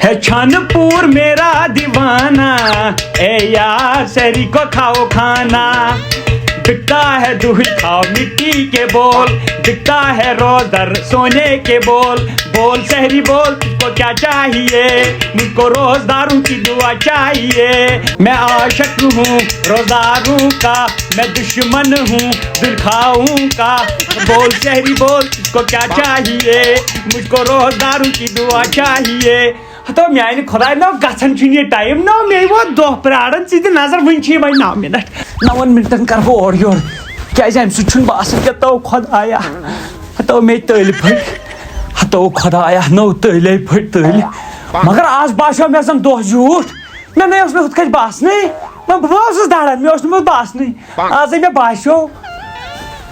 ہے چھان پور میرا دیوانہ اے یار سحری کو کھاؤ کھانا بکتا ہے دودھ کھاؤ مٹی کے بول بکتا ہے روز در سونے کے بول بول سحری بول تجھ کو کیا چاہیے مجھ کو روزداروں کی دعا چاہیے میں عاشق ہوں روزداروں کا میں دشمن ہوں دل کھاؤں کا بول سحری بول تجھ کو کیا چاہیے مجھ کو روزداروں کی دعا چاہیے تو میانہ خدا نو گھن یہ ٹائم نو مے وہ دہ پرارن ثت نظر ون وی 9 منٹ 9 منٹن کر بہ اور یور کیازِ امہ سۭتۍ چھُنہٕ باسان کینٛہہ تو خدایا تو مے تٔلۍ پھٔٹۍ تو خدایا نو تٔلے پھٔٹۍ تٔلۍ مگر آز باسیو مےٚ زن دۄہ زیوٗٹھ مےٚ نَے اوس نہٕ ہُتھ کٔنۍ باسنٕے بہٕ اوسُس دَران مےٚ اوس نہٕ باسنٕے آزے مےٚ باسیو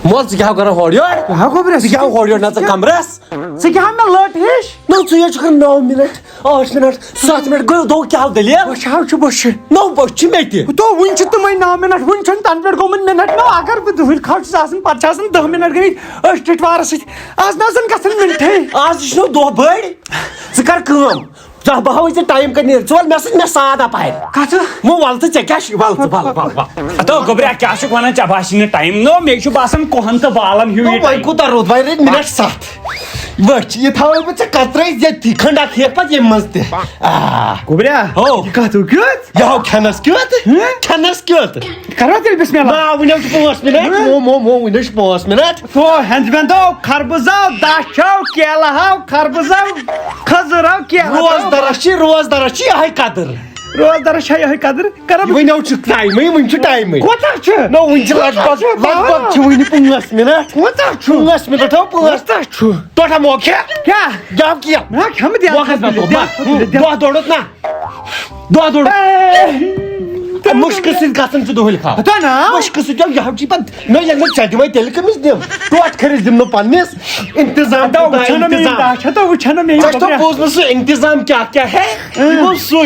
مول ژٕ کیٛاہ کران ہورٕ یور ژٕ کیٛاہ ہورٕ یور نہ ژٕ کمرس ژٕ کیٛاہ مےٚ لٔٹ ہِش نو ژٕ چھُکھ 9 منٹ 8 منٹ 7 منٹ گوٚو دۄہ کیٛاہ دٔلیٖل بٔچھِ چھُ بٔچھِ نو بٔچھِ چھِ مےٚ تہِ تو وٕنہِ چھِ تِمے 9 منٹ وٕنہِ چھُنہٕ تنہٕ پٮ۪ٹھ گوٚمُت منٹ نو اگر بہٕ دُہٕلۍ کھاو چھُس آسان پتہٕ چھِ آسان 10 منٹ گٔمٕتۍ أچھ ٹِٹوارس سۭتۍ آز نہ زن گژھن منٹھٕے آز چھِ نو دۄہ بٔڑۍ ژٕ کر کٲم بہٕ ہاوے ژےٚ ٹایم کَتہِ نیرِ ژٕ وَل مےٚ سۭتۍ مےٚ ساتھ اپارِ کتھ وۄنۍ وَل تہٕ ژےٚ کیٛاہ چھُے وَل ژٕ وَل تو گوٚبرا کیٛاہ چھُکھ وَنان ژےٚ باسی نہٕ ٹایم نو مےٚ چھُ باسان کۄہن تہٕ بالن ہیوٗ یہِ وۄنۍ کوٗتاہ روٗد وۄنۍ رٔدۍ منٹ 7 وٕچھ یہِ تھاوے بہٕ ژےٚ کترٲیِتھ ییٚتھی کھنڈا کھیٚکھ پتہٕ ییٚمہِ منٛز تہِ گوٚبرا ہو یہِ کتھ کیُتھ یہِ ہاو کھٮ۪نس کیُتھ کھٮ۪نس کیُتھ کرو تیٚلہِ بسم اللہ نا وٕنہِ چھِ 5 منٹ وٕنہِ چھِ 5 منٹ تو ہٮ۪نٛدوٮ۪نٛدو خربٕزو داچھو کیلہو خربٕزو کھٔزٕرو روزدرس چھِ یِہے قدر روزدارس چھا یِہے قدر کرو وٕنہِ چھُ ٹایمٕے وٕنہِ چھُ ٹایمٕے کوتاہ چھُ نو وٕنہِ چھِ لگ بگ چھِ وٕنہِ 5 منٹ کوتاہ چھُ 5 منٹ 5 کوتاہ چھُ توٹا موکھے کیٛاہ جاب کیا نہ کھٮ۪مہٕ دِ دۄہ دوڑُت نا دۄہ دوڑُت مُشکہٕ سۭتۍ گژھان ژٕ دۄہلہِ کھاو ہتا نا مُشکہٕ سۭتۍ یہِ چھِ پتہٕ نہ ییٚلہِ نہٕ ژےٚ دِمے تیٚلہِ کٔمِس دِم ٹوٹھ کھٔرِس دِم نہٕ پننِس انتظام وٕچھن مےٚ ژےٚ چھُتھ بوٗزمُت سُہ انتظام کیٛاہ کیٛاہ ہے یہِ گوٚو سُے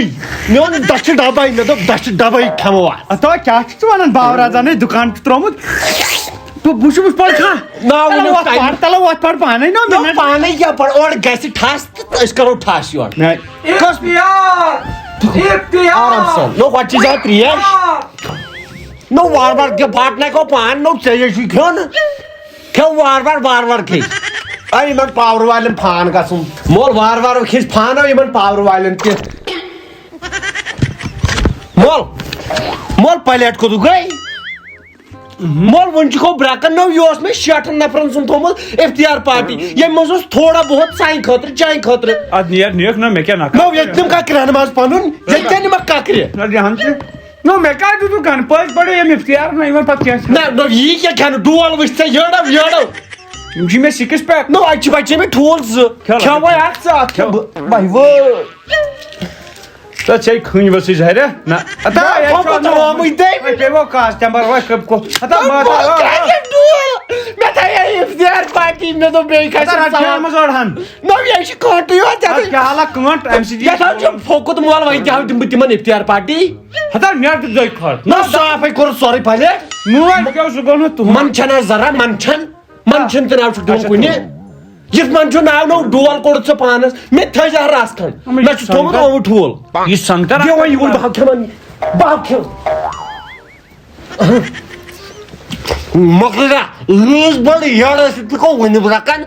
مےٚ اوٚن دَچھِ ڈبے مےٚ دوٚپ دَچھِ ڈبے کھٮ۪مو آز تو کیٛاہ چھُکھ ژٕ وَنان باورازانے دُکان چھُ ترومُت بہٕ چھُس پَران تلو وَتھ پَر پانے نو پانے کیٛاہ پَر اورٕ گژھِ ٹھَس تہٕ أسۍ کرو ٹھَس یورٕ آرام سان نو گۄڈٕ چھِ زیادٕ ترٛیش نو وارٕ وارٕ کیٛاہ پھاٹناے کو پان نو ژےٚ چھُے کھیوٚن کھیو وارٕ وارٕ کھے یِمن پاورٕ والٮ۪ن فان گژھُن مول وارٕ وارٕ کھیٚژ فانو یِمن پاورٕ والٮ۪ن تہِ مول پلیٹ کوٚدُکھ گٔے مول وۄنۍ چھُکھ برٛکن نو یہِ اوس مےٚ 60 نفرن سُنٛد تھوٚمُت افتیار پارٹی ییٚمہِ منٛز اوس تھوڑا بہت سانہِ خٲطرٕ چانہِ خٲطرٕ ادٕ نیرِ نِکھ نہ مےٚ کیٛاہ نو ییٚتہِ نِم کَکرِ ماز پنُن ییٚتہِ کیٛاہ نِمکھ کَکرِ نو مےٚ کیٛاہ دیُتُکھ گن پٔزۍ پٲٹھۍ ییٚمہِ افتیار نہ یِمن پتہٕ کیٛاہ نہ نو یی کیٛاہ کھٮ۪نہٕ ڈول وٕچھ ژےٚ یٔڑو یِم چھِ مےٚ 6 پیک نو اَتہِ چھِ بچے مےٚ ٹھوٗل 2 کھٮ۪و وۄنۍ اکھ ژٕ اکھ کھٮ۪م بہٕ وٲے تتھ چھے کھٔنۍ ؤژھٕے زہریا نہ مےٚ تھایے افتیار پارٹی مےٚ دوٚپ بیٚیہِ کٲنٛٹ امہِ سۭتۍ یتھ حظ چھُ پھوٚکُت مول وۄنۍ کیٛاہ دِمہٕ بہٕ تِمن افتیار پارٹی ہتا مےٚ تہِ دٔے کھۄر نہ صافٕے کوٚرُتھ سورُے پلیٹ میون کیٛاہ سُہ گوٚو نہٕ تُہُنٛد منچھن ذرا منچھن تہِ ناو چھُکھ دِوان کُنہِ یِتھ منٛز چھُ ناو نو ڈول کوٚڑُتھ ژٕ پانس مےٚ تہِ تھٲے زِ رس کھنٛڈ مےٚ چھُ تھوٚمُت اوٚوُر ٹھوٗل یہِ سنگتر دِ وۄنۍ یوٗر بہٕ ہا کھٮ۪من بہٕ ہا کھٮ۪م مۄکلیا لٲز بٔڑ یٔڑ ٲسِتھ تہِ گوٚو وُنہِ برٛکن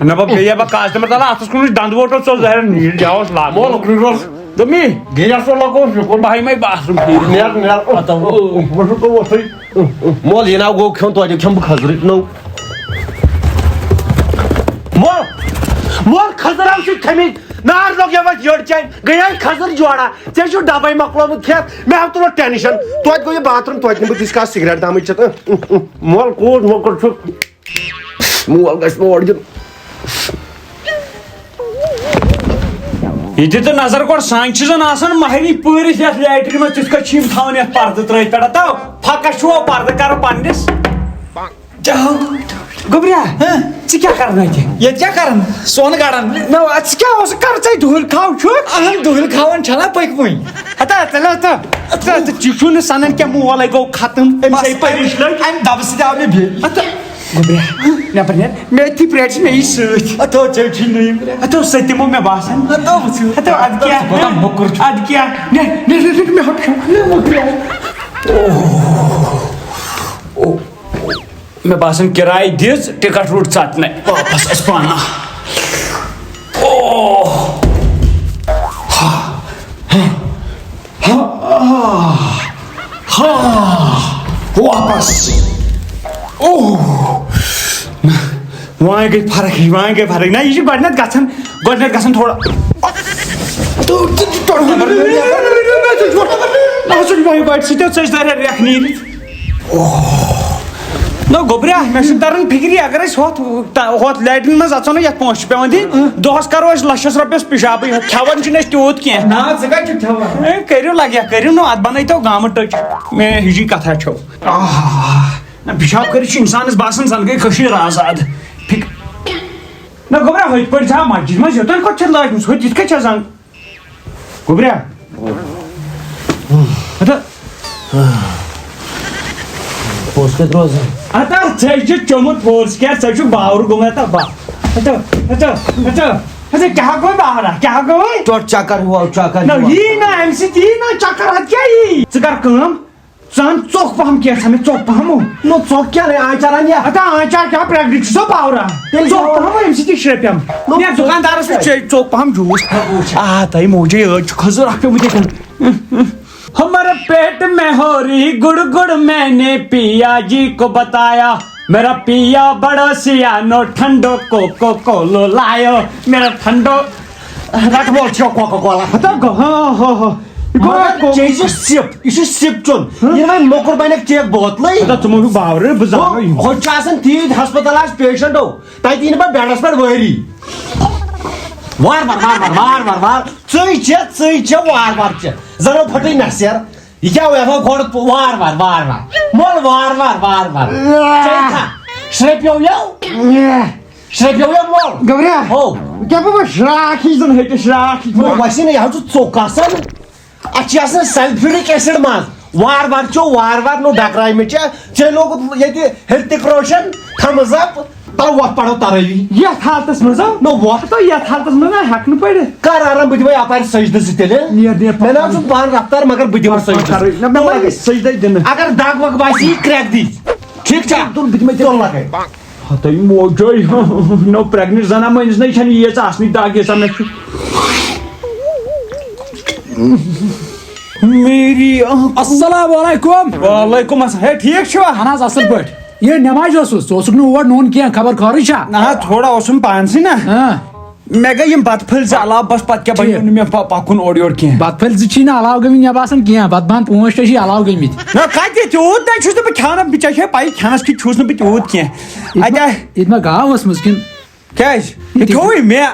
نہ بہٕ بیٚیہِ بہٕ کاسٹمر تلہٕ اَتھس کُن دنٛدٕ ووٹو ژوٚل ظٲہِر نیٖر جا اوس لاگُن دوٚپمی گیسو لگو شُکُر بہٕ ہاے مےٚ باتھ مول یہِ ناو گوٚو کھیوٚن توتہِ کھٮ۪مہٕ بہٕ کھٔزرٕے نو مول کھٔزٕرو چھِ کھٔمٕتۍ نار لوٚگ یَوٕ یٔڑ چانہِ گٔیے کھٔزٕر جوڑا ژےٚ چھُ ڈبے مۄکلومُت کھٮ۪تھ مےٚ ہاو تُلُن ٹٮ۪نشن توتہِ گوٚو یہِ باتھ روٗم توتہِ نِمہٕ بہٕ تِژھ کال سِگریٹ دامٕے چٮ۪تھ مول کوٗت موٚکُر چھُ مول گژھِ نہٕ اورٕ دیُن یہِ دِ تہٕ نظر گۄڈٕ سانہِ چھِ زن آسان مہرنی پٲرِتھ یتھ لیٹرِ منٛز تِتھ کٔنۍ چھِ یِم تھاوان یتھ پردٕ ترٲیِتھ پٮ۪ٹھ تو پھکس چھُوا پردٕ کرو پننِس گوٚبریا ژٕ کیٛاہ کران اتہِ ییٚتہِ کیٛاہ کران سۄن کڑان ژٕ کیٛاہ اوسُکھ کران ژےٚ دُہٕلۍ کھاو چھُکھ اہن دُہِل کھاوان چھنا پٔکۍوٕنۍ ہتا ژٕ چھُ نہٕ سنان کینٛہہ مولے گوٚو ختم أمِس آیہِ پریش لٔج امہِ دبہٕ سۭتۍ آو مےٚ بیٚیہِ Never net. Meti preach me search. Ato church nahi. Ato setimo me basan. Ato bchu. Ato adkya. Badam mokur. Adkya. Ne me hak. Oh. Me basan kirai diz ticket route satne. Wapas aspana. Oh. واپس وہاں گئی فرق نہ یہ گۄڈنیٚتھ گژھان تھوڑا ریکھ نیٖرِتھ نہ گوٚبریا مےٚ چھُنہٕ تران فِکری اگر أسۍ ہۄتھ لیٹرِن منٛز اژو نہ یتھ پونٛسہٕ چھِ پیٚوان دِنۍ دۄہس کرو أسۍ لچھس رۄپیس پِشابٕے کھٮ۪وان چھِنہٕ أسۍ تیوٗت کینٛہہ کٔرِو لگیا کٔرِو نہٕ اتھ بنٲیتو گامہٕ ٹٔچ مےٚ ہِجی کتھا چھو پِشاب کٔرِتھ چھُ انسانس باسان زن گٔے کٔشیٖر آزاد نہ گوٚبریا ہُتھ پٲٹھۍ زا مسجد منٛز یوٚتن کھۄتہٕ چھِ لٲجمٕژ ہُتھ یِتھ کٔنۍ چھےٚ زن گوٚبریا پوس کت روزان اتا ژےٚ چھُ چوٚمُت پوٚز کیٛاہ ژےٚ چھُکھ باورٕ گوٚمُت کیٛاہ گوٚو باورا کیٛاہ گوٚو ٹوٹ چکر ہوا چکر نہ یی نہ امہِ سۭتۍ یی نہ چکر اتھ کیٛاہ یی ژٕ کر کٲم ژٕ ان ژوٚک پہم کینٛژھا مےٚ ژوٚک پہم نو ژوٚک کیٛاہ آنچار انیا اتا آنچار کیٛاہ پریٚگنِٹ چھُ سو باورا ژوٚک پہم امہِ سۭتۍ شرٛپیم نیر دُکاندارس ژوٚک پہم جوٗس تۄہہِ موجے ٲدۍ چھُ کھٔزٕر اکھ پیوٚمُت ییٚتٮ۪ن ہمارے پیٹ میں ہو رہی گڑ گڑ میں نے پیا جی کو بتایا میرا پیا بڑا سیانو ٹھنڈو کوکو کولو لایو میرا ٹھنڈو رٹ وول چھو کوکا کولا چیز سپ یہ سپ چون یہ وۄنۍ موٚکُر بنیٚکھ چیک بوتلٕے ژٕ مہ چھُکھ باورٕ بہٕ زانہٕ ہُہ چھُ آسان تیٖتۍ ہسپتال آسہِ پیشنٹو تتہِ یی نہٕ پتہٕ بیڈس پٮ۪ٹھ وٲری وار ژٕے وار وار زنو پھٹٕے نصیر یہ کیٛاہ یتھ گۄڈٕ وار مول وار شرٛپیو مول گوٚبریا ہو کیٛاہ بہٕ شراکھ ہِش زن ہیٚٹہِ شراکھ وسی نہٕ یہِ حظ چھُ ژوٚک آسان اتھ چھِ آسان سلفیورک ایسڈ منٛز وار نو ڈکرایمٕچ ژےٚ لوگُت ییٚتہِ ہِرتِک روشن تھمز اپ تو وۄتھ پرو ترٲوی یتھ حالتس منٛز نو وۄتھ یتھ حالتس منٛز نہ ہٮ۪کہٕ نہٕ پٔرِتھ کر آرام بہٕ دِمے اپارِ سجدٕ زٕ تیٚلہِ مےٚ نہ حظ چھُ پانہٕ رفتار مگر بہٕ دِمہٕ سجدٕ سجدے دِنہٕ اگر دگ وگ باسہِ یہِ کرٛٮ۪کھ دِژ ٹھیٖک چھا تُل لگے تۄہہِ موجے نو پریٚگنِٹ زنا مٲنِس نَے چھَنہٕ ییٖژ آسنٕے دگ ییٖژاہ مےٚ چھُ میری السلام علیکم وعلیکم السلام ہے ٹھیک چھُوا اہن حظ اصل پٲٹھۍ یہ نماز اوسُس ژٕ اوسُکھ نہٕ اور نوٚن کینٛہہ خبر خٲرٕے چھا نہ تھوڑا اوسُم پانسٕے نا مےٚ گٔے یِم بتہٕ پھٔلۍ زٕ علاوٕ بس پتہٕ کیٛاہ بنیو نہٕ مےٚ پکُن اورٕ یورٕ کینٛہہ بتہٕ پھٔلۍ زٕ چھی نہٕ علاوٕ گٔمٕتۍ مےٚ باسان کینٛہہ بتہٕ بہن پانٛژھ شےٚ چھی علاوٕ گٔمٕتۍ نہ کتہِ تیوٗت نَے چھُس نہٕ بہٕ کھٮ۪وان بہٕ ژےٚ چھے پَیی کھٮ۪نس کِتھ چھُس نہٕ بہٕ تیوٗت کینٛہہ اَتہِ ییٚتہِ ما گاو ٲسمٕژ کِنہٕ کیٛازِ یہِ کھیوٚوُے مےٚ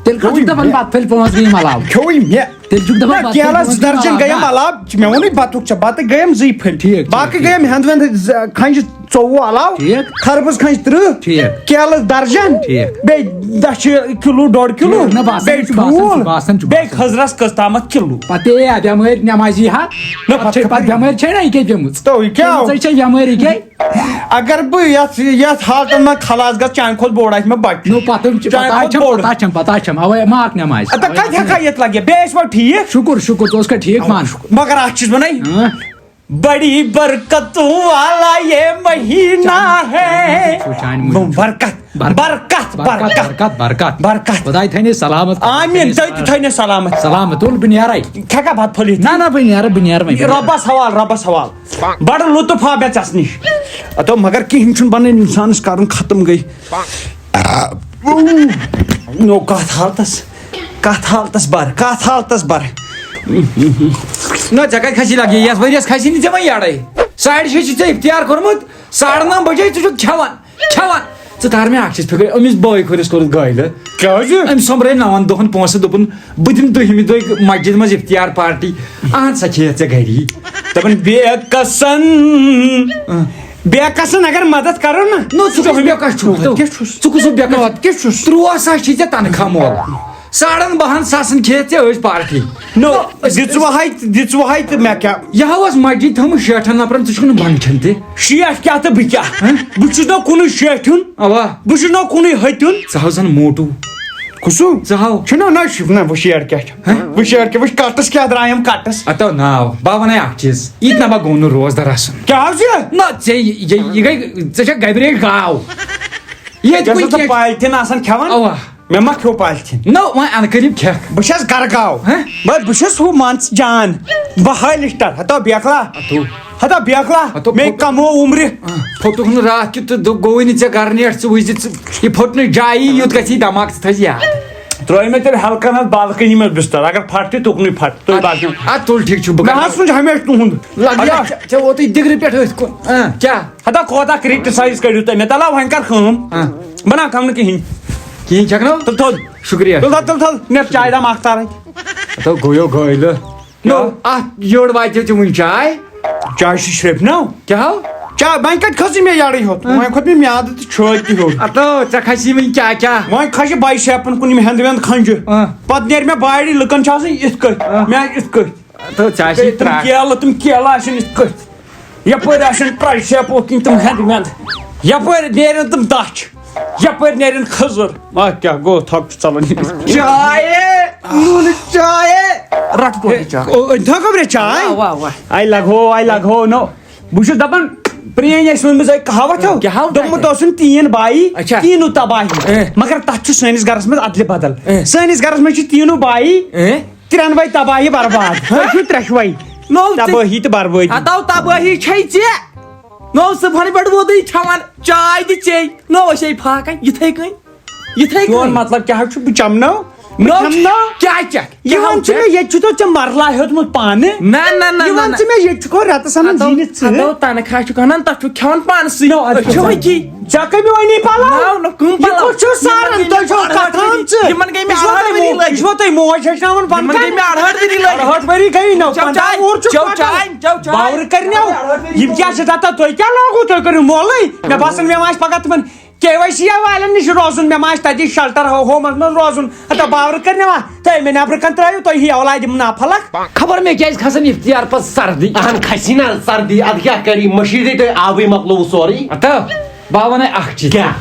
تیٚلہِ کَتھ چھُکھ دپان بتہٕ پھٔلۍ پانٛژھ گٔیِم علاوٕ کھیوٚوُے مےٚ تیٚلہِ چھُکھ دپان بتہٕ کیلس پھٔلۍ درجن پانٛژھ گٔیم علاوٕ مےٚ ووٚنُے بتُک ژےٚ بتہٕ گٔیم زٕے پھٔلۍ ٹھیٖک باقٕے گٔیم ہٮ۪نٛد وٮ۪نٛد کھنٛجہِ 24 علاوٕ ٹھیٖک خربٕز کھنٛجہِ 30 ٹھیٖک کیلس درجن ٹھیٖک بیٚیہِ دَچھِ کِلوٗ 1.5 کِلوٗ ٹھیٖک، نہ باسان بیٚیہِ چھُ، باسان چھُ، ٹھوٗل باسان چھُ، بیٚیہِ کھٔزرس کٔژ تامتھ کِلوٗ پتہٕ بٮ۪مٲرۍ نٮ۪مازی ہا پتہٕ بٮ۪مٲرۍ چھے نہ یہِ کیٛاہ پیٚمٕژ تو یہِ کیٛاہ ژےٚ چھے بٮ۪مٲرۍ یہِ کیٛاہ اگر بہٕ یتھ حالتن منٛز خلاص گژھٕ چانہِ کھۄتہٕ بوٚڑ آسہِ مےٚ بچہِ نو پتہ چھم اوے ماک نٮ۪مازِ اَدٕ کتہِ ہٮ۪کہٕ ییٚتہِ لگہِ بیٚیہِ ٲسوا ٹھیٖک شُکُر ژٕ اوسکھا ٹھیٖک مان مگر اکھ چیٖز ونے بڑی برکتوں والا یہ مہینہ ہے برکت برکت برکت برکت برکت خداے تھاینے سلامت آمیٖن تُہۍ تہِ تھٲینو سلامت سلامت تُل بہٕ نیرے کھٮ۪کھا بتہٕ پھٔلِتھ نہ بہٕ نیرٕ وۄنۍ رۄبس حوال بڑٕ لطف آو مےٚ ژس نِش اتو مگر کِہیٖنۍ چھُنہٕ بنان انسانس کرُن ختم گٔے نو کتھ حالتس بر نہ ژےٚ کتہِ کھسی لگی یتھ ؤریس کھسی نہٕ ژےٚ وۄنۍ یڑے 6:30 چھُ ژےٚ افتیار کوٚرمُت 9:30 بجے ژٕ چھُکھ کھٮ۪وان ژٕ تار مےٚ اکھ چیٖز فِکر أمِس بٲے خٲرس کوٚرُتھ گٲلہٕ کیٛازِ أمۍ سوٚمبرٲے 9 دۄہن پونٛسہٕ دوٚپُن بہٕ دِمہٕ 10مہِ دۄہ مسجد منٛز افتیار پارٹی اہن سا کھیٚیَتھ ژےٚ گری دپان بے کسن اگر مدد کرو نا ژٕ کُس بےٚ کس چھُکھ 13 ساس چھی ژےٚ تنخواہ مول 12,000 کھیت ژےٚ پارٹی نو دِژوہاے تہٕ مےٚ کیٛاہ یہ اوس مسجد تھٲومٕژ 60 نفرن ژٕ چھُکھ نہٕ بنٛد تہِ شیٹھ کیٛاہ تہٕ بہٕ کیٛاہ بہٕ چھُس نہٕ کُنُے شیٹھُن اوا بہٕ چھُس نہٕ کُنُے ہتیُن ژٕ ہاو زن موٹوٗ کُسُم ژٕ ہاو چھُنہ نہ وٕ شیٹھ کیٛاہ چھُ وٕ شیٹھ کیٛاہ وٕچھ کٹس کیٛاہ درٛایم کٹس اتو ناو بہٕ ونَے اکھ چیٖز یہِ تہِ نہ بہٕ گوٚو نہٕ روزدار آسُن کیٛاہ حظ یہِ نہ ژےٚ گٔے ژےٚ چھےٚ گبریج گاو ییٚتہِ ژٕ کُنہِ پالتھیٖن آسان کھٮ۪وان اوا مےٚ ما کھیوٚو پالتھیٖن نو وۄنۍ انہٕ قریٖب کھٮ۪کھ بہٕ چھس گرٕ گاو بہٕ چھُس ہُہ مان ژٕ جان بہٕ ہٲلِسٹر ہتو بیکلا ہتو بیکلا مےٚ کمو عمرِ پھوٚتُکھ نہٕ راتھ کیُتھ تہٕ گوٚوٕے نہٕ ژےٚ گرٕ نیٹھ ژٕ وٕچھ ژٕ یہِ پھوٚٹ نہٕ جایی یوٚت گژھی دماغ ژٕ تھٲیزِ یاد ترٛٲے مےٚ تیٚلہِ ہلکن حظ بالکنی منٛز بستر اگر پھٹ تہِ تُکنُے پھٹ تُہۍ باقٕے ادٕ تُل ٹھیٖک چھُ بہٕ مےٚ حظ سوٗنٛچ ہمیشہٕ تُہُنٛد ژےٚ ووتُے دِگرٕ پٮ۪ٹھ أتھۍ کُن کیٛاہ ہتا کوتاہ کرٹسایز کٔرِو تُہۍ مےٚ تلا وۄنۍ کر کٲم بہٕ نہ کم نہٕ کِہینۍ کِہیٖنۍ چھکھ تُل تھوٚد شُکریہ تُل تھل مےٚ چاے دام اکھ تارے تو گوٚیو گٲلہٕ نو اتھ یٔڑ واتہِ ژےٚ وٕنہِ چاے چاے چھِ شرٛپنو کیٛاہ ہو چاے وۄنۍ کتہِ کھٔژٕے مےٚ یڈٕے ہیوٚت وۄنۍ کھوٚت مےٚ میادٕ تہٕ چھٲتۍ تہِ ہیوٚر اتو ژےٚ کھسی وٕنہِ کیٛاہ وۄنۍ کھسہِ باے شیپن کُن یِم ہٮ۪نٛدٕ وٮ۪نٛدٕ کھنجہِ پتہٕ نیرِ مےٚ باڑِ لُکن چھِ آسان یِتھ کٔٹھۍ مےٚ آسہِ یِتھ کٔٹھۍ تو ژےٚ آسی تِم کیلہٕ آسن یِتھ کٔٹھۍ یپٲرۍ آسن ٹرٛے شیپو کِنۍ تِم ہٮ۪نٛدٕ وٮ۪نٛدٕ یپٲرۍ نیرن تِم دچھ یپٲرۍ نیرن کھٔزٕر کیٛاہ گوٚو تھک چھُ ژلان چاے آی لگو نو بہٕ چھُس دپان پرٛٲنۍ ٲسۍ ؤنمٕژ کہاوت دوٚپمُت اوسُن تیٖن بایی تیٖنو تباہی مگر تتھ چھُ سٲنِس گرس منٛز ادلہِ بدل سٲنِس گرس منٛز چھِ تیٖنو بایی ترٛٮ۪نوے تباہی برباد چھُ ترٛٮ۪شوے تبٲہی تہٕ بربٲدی تبٲہی چھے ژےٚ نو صُبحن پٮ۪ٹھ ووتُے کھٮ۪وان چاے تہِ چے نو ٲسے پھاکان یِتھے کٔنۍ مطلب کیٛاہ چھُ بہٕ چمنو کیٛاہ چکھ یہِ وَن ژٕ مےٚ ییٚتہِ چھُ ژےٚ مرلا ہیوٚتمُت پانہٕ نہ یہِ وَن ژٕ مےٚ ییٚتہِ چھُکھ رٮ۪تس انان زیٖنِتھ ژٕ تنخواہ چھُکھ انان تتھ چھُکھ کھٮ۪وان پانسٕے ژےٚ کٔمۍ ؤنی تۄہہِ موج ہیٚچھناوان ٲٹھ ؤری گٔیی نو باورٕ کرنو یِم کیٛاہ چھِ دپان تُہۍ کیٛاہ لاگو تُہۍ کٔرِو مولٕے مےٚ باسان مےٚ ما آسہِ پگاہ تِمن KYC والٮ۪ن نِش روزُن مےٚ ما آسہِ تَتہِ شلٹر ہومس منٛز روزُن ہتا باورٕ کرنوا تُہۍ مےٚ نٮ۪برٕ کن ترٲیِو تُہۍ ہی اولادِ نافلک خبر مےٚ کیٛازِ کھسان افتیار پتہٕ سردی اہن کھسی نا سردی اد کیٛاہ کری مٔشیٖدٕے تۄہہِ آبٕے مۄکلووٕ سورُے اتو بہٕ ونَے اکھ چیٖز کیٛاہ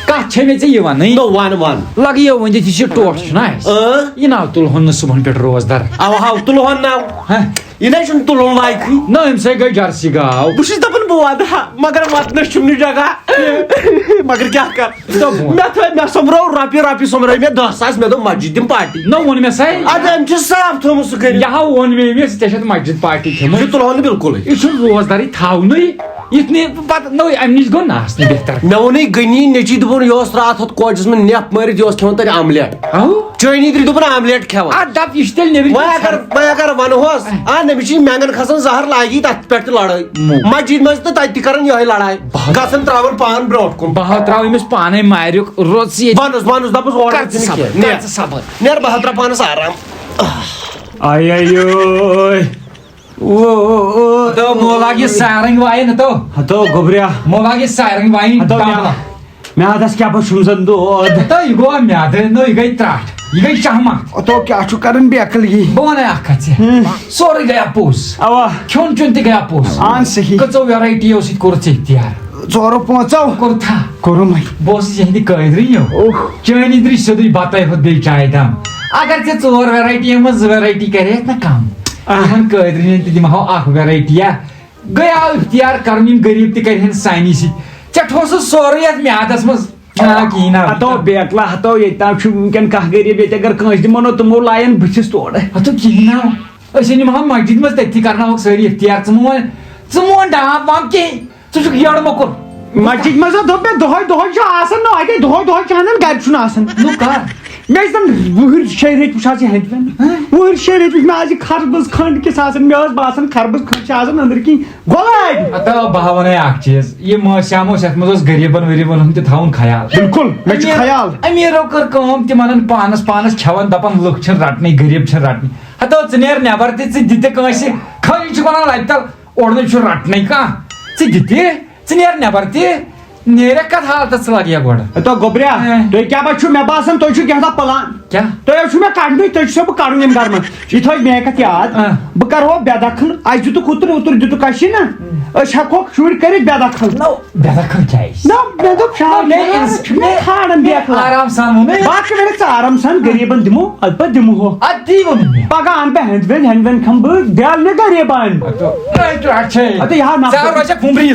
کتھ چھے مےٚ ژےٚ یہِ وَنٕنۍ نو ون لگیو ؤنِتھ یہِ چھُ ٹوٹھ چھُنہ اَسہِ یہِ ناو تُلہون نہٕ صُبحن پٮ۪ٹھ روزدار اوا تُلہون ناو یہِ نَے چھُنہٕ تُلُن لایقٕے نہ اَمہِ سۭتۍ گٔے جرسی گاو بہٕ چھُس دپان بہٕ واتہٕ ہا مگر واتنس چھُم نہٕ جگہ مگر کیٛاہ کر مےٚ سوٚمبرو رۄپیہِ سوٚمبرٲے مےٚ 10,000 مےٚ دوٚپ مسجد دِم پارٹی نہ ووٚن مےٚ سا ادٕ أمۍ چھُ صاف تھوٚومُت سُہ کٔرِتھ یہِ ووٚن مےٚ أمِس ژےٚ چھَتھ مسجد پارٹی تھٲومٕژ یہِ تُلہون نہٕ بِلکُلٕے یہِ چھُنہٕ روزدارٕے تھاونٕے یِتھ نہٕ پتہٕ نو اَمہِ نِش گوٚو نہٕ آسنٕے بہتر مےٚ ووٚنُے گٔنی نیٚچی دوٚپُن یہِ اوس راتھ ہُتھ کوچس منٛز نٮ۪پھ مٲرِتھ یہِ اوس کھٮ۪وان تَتہِ آملیٹ چٲنی ترٛی دوٚپُن آملیٹ کھٮ۪وان اتھ دپ یہِ چھُ تیٚلہِ نیٚبرۍ وۄنۍ اگر ونہوس نٔمِس چھِ مینگن کھسان زہر لاگی تتھ پٮ۪ٹھ تہِ لڑٲے مسجد منٛز تہٕ تتہِ تہِ کران یِہے لڑاے گژھان تراوان پان برونٛٹھ کُن بہٕ ہاو تراو أمِس پانے ماریُک روٚژ ونُس دپُس اورٕ نیر بہٕ ہا تراو پانس آرام مو لاگہِ سارنگ وایِن ہتو گوٚبریا مو لاگہِ سارنگ وایِن میادس کیٛاہ بہٕ چھُم دود یہِ گوٚو میادٕ نو یہِ گٔے ترٛٹھ یہِ گٔے شہمت تو کیٛاہ چھُ کران بیقلگی بہٕ وَنَے اکھ کتھ ژےٚ سورُے گٔیا پوٚز اوا کھیوٚن چیوٚن تہِ گٔیا پوٚز اہن صحیح کٔژو ویرایٹیو سۭتۍ کوٚرُتھ ژےٚ افتیار 4-5 کوٚرتھا کوٚرُم بہٕ اوسُس یِہنٛدِ قٲدرٕے چٲنی درٛے سیوٚدُے بتاے ہوٚت بیٚیہِ چایہِ دام اگر ژےٚ 4 ویرایٹیو منٛز 2 ویرایٹی کریکھ نا کم یِمن قٲدرِنٮ۪ن تہِ دِمہو اکھ ویرایٹیا گٔیاو افتیار کرُن یِم غریٖب تہِ کرہن سانی سۭتۍ ژےٚ ٹھوسُس سورُے اتھ میادس منٛز کِہیٖنۍ نہ ہتو بیکلا ہتو ییٚتہِ تام چھُ وٕنکیٚن کانٛہہ غریٖب ییٚتہِ اگر کٲنٛسہِ دِمو نہ تِمو لایَن بٕتھِس تورٕ ہتو کِہیٖنۍ نہ أسۍ أنِمہو مسجد منٛز تٔتھی کرناوہوکھ سٲری افتیار ژٕ مون ڈاپ وام کِہیٖنۍ ژٕ چھُکھ یٔڑ موٚکُر مسجد منٛز دوٚپ مےٚ دۄہے چھُ آسان نہ اتے دۄہے چھِ انان گرِ چھُنہٕ آسان نو کر مےٚ ٲسۍ زن 20 رٮ۪تۍ وٕچھ حظ یہِ ہٮ۪نٛدِ وٮ۪نٛد 20 رٮ۪تۍ وٕچھ مےٚ آز یہِ خربٕز کھنٛڈ کِس آسان مےٚ ٲس باسان خربٕز کھنٛڈ چھِ آسان أنٛدرۍ کِنۍ گۄلٲبۍ ہتو بہٕ ہا وَنَے اکھ چیٖز یہِ مٲسیام اوس یتھ منٛز اوس غریٖبن ؤریٖبن ہُنٛد تہِ تھاوُن خیال بِلکُل مےٚ چھُ خیال امیٖرو کٔر کٲم تِم انان پانس کھٮ۪وان دپان لُکھ چھِنہٕ رٹنٕے غریٖب چھِنہٕ رٹنٕے ہتو ژٕ نیر نٮ۪بر تہِ ژٕ دِتہِ کٲنٛسہِ خٲلی چھُ ونان ربہِ تل اورٕ چھُ رٹنٕے کانٛہہ ژٕ دِتہِ ژٕ نیر نٮ۪بر تہِ نیرکھ کتھ حالتس ژٕ لگیا گۄڈٕ تو گوٚبریا تُہۍ کیٛاہ چھُو مےٚ باسان تُہۍ چھُو کینٛژھا پلان کیا تۄہہِ چھُو مےٚ کَڑنُے تُہۍ چھُسو بہٕ کَڑُن ییٚمہِ گرٕ منٛز یہِ تھٲے مےٚ کَتھ یاد بہٕ کَرٕہو بے دخل اَسہِ دِتُکھ اوترٕ دِتُکھ اَسہِ نا أسۍ ہٮ۪کہوکھ شُرۍ کٔرِتھ بے دخل بے دخل کیا ہے نہ مےٚ دوٚپ چھُ مےٚ کھالان بے دخل آرام سان ووٚنُے باقٕے وَنٮ۪کھ ژٕ آرام سان غریٖبن دِمو اَدٕ پتہٕ دِمو ہو اَدٕ تی ووٚنُے مےٚ پگاہ اَنہٕ بہٕ ہٮ۪نٛد وٮ۪نٛد کھَمہٕ بہٕ بیٛال مےٚ غریٖبن اَدٕ یہِ روزا کُمبرِ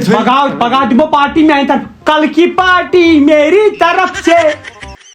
پگاہ دِمو پارٹی میٛانہِ طرفہٕ کل کی پارٹی میری طرف سے